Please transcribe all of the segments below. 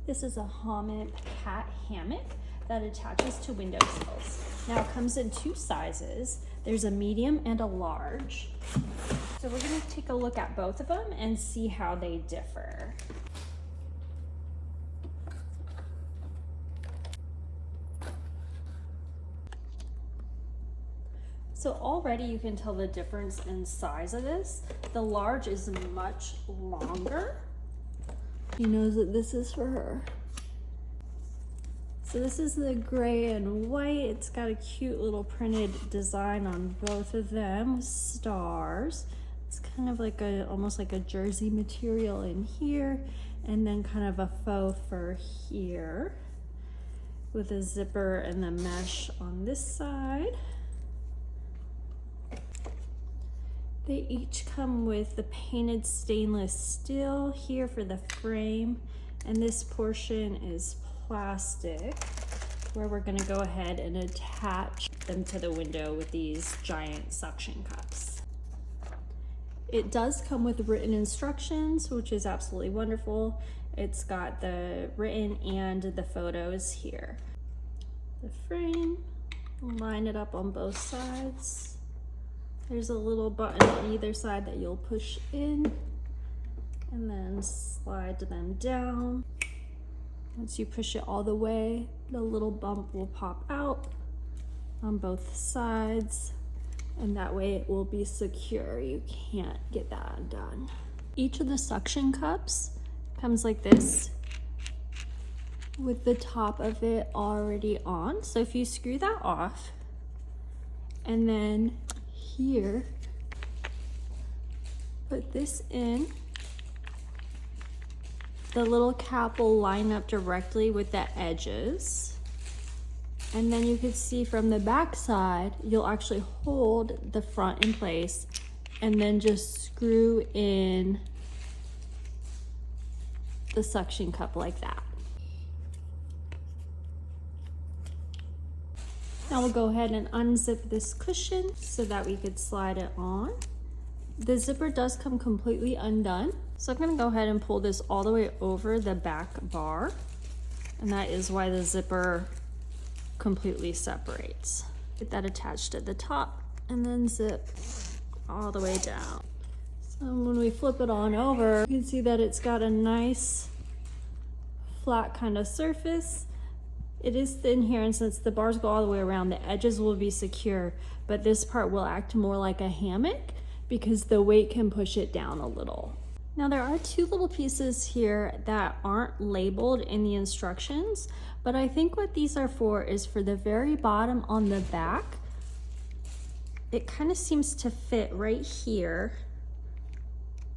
This is a Homimp cat hammock that attaches to windowsills. Now it comes in two sizes. There's a medium and a large. So we're gonna take a look at both of them and see how they differ. So already you can tell the difference in size of this. The large is much longer. He knows that this is for her. So this is the gray and white. It's got a cute little printed design on both of them with stars. It's kind of like almost like a jersey material in here, and then kind of a faux fur here with a zipper and the mesh on this side. They each come with the painted stainless steel here for the frame, and this portion is plastic, where we're gonna go ahead and attach them to the window with these giant suction cups. It does come with written instructions, which is absolutely wonderful. It's got the written and the photos here. The frame, line it up on both sides. There's a little button on either side that you'll push in and then slide them down. Once you push it all the way, the little bump will pop out on both sides, and that way it will be secure. You can't get that undone. Each of the suction cups comes like this with the top of it already on. So if you screw that off, and then here, put this in, the little cap will line up directly with the edges, and then you can see from the back side you'll actually hold the front in place and then just screw in the suction cup like that. Now we'll go ahead and unzip this cushion so that we could slide it on. The zipper does come completely undone. So I'm gonna go ahead and pull this all the way over the back bar. And that is why the zipper completely separates. Get that attached at the top and then zip all the way down. So when we flip it on over, you can see that it's got a nice flat kind of surface. It is thin here, and since the bars go all the way around, the edges will be secure, but this part will act more like a hammock because the weight can push it down a little. Now there are two little pieces here that aren't labeled in the instructions, but I think what these are for is for the very bottom on the back. It kind of seems to fit right here.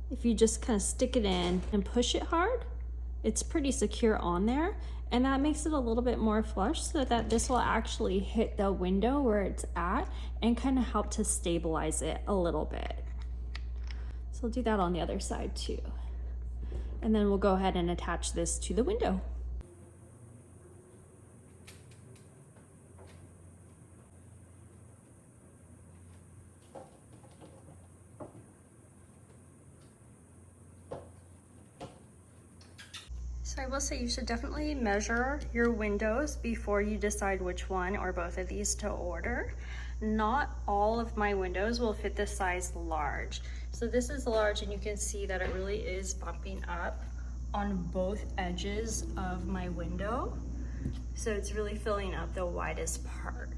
If you just kind of stick it in and push it hard, it's pretty secure on there. And that makes it a little bit more flush so that this will actually hit the window where it's at and kind of help to stabilize it a little bit. So we'll do that on the other side too. And then we'll go ahead and attach this to the window. So I will say you should definitely measure your windows before you decide which one or both of these to order. Not all of my windows will fit the size large. So this is large, and you can see that it really is bumping up on both edges of my window. So it's really filling up the widest part.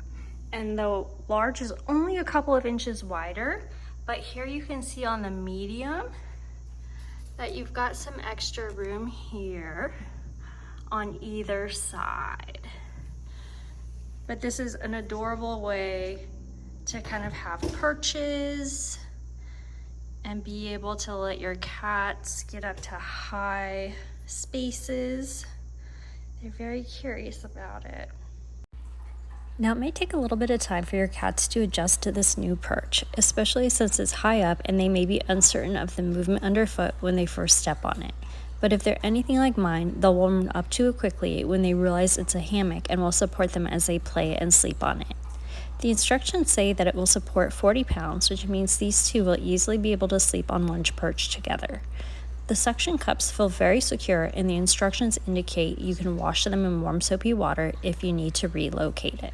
And the large is only a couple of inches wider, but here you can see on the medium that you've got some extra room here on either side. But this is an adorable way to kind of have perches and be able to let your cats get up to high spaces. They're very curious about it. Now it may take a little bit of time for your cats to adjust to this new perch, especially since it's high up and they may be uncertain of the movement underfoot when they first step on it. But if they're anything like mine, they'll warm up to it quickly when they realize it's a hammock and will support them as they play and sleep on it. The instructions say that it will support 40 pounds, which means these two will easily be able to sleep on one perch together. The suction cups feel very secure, and the instructions indicate you can wash them in warm soapy water if you need to relocate it.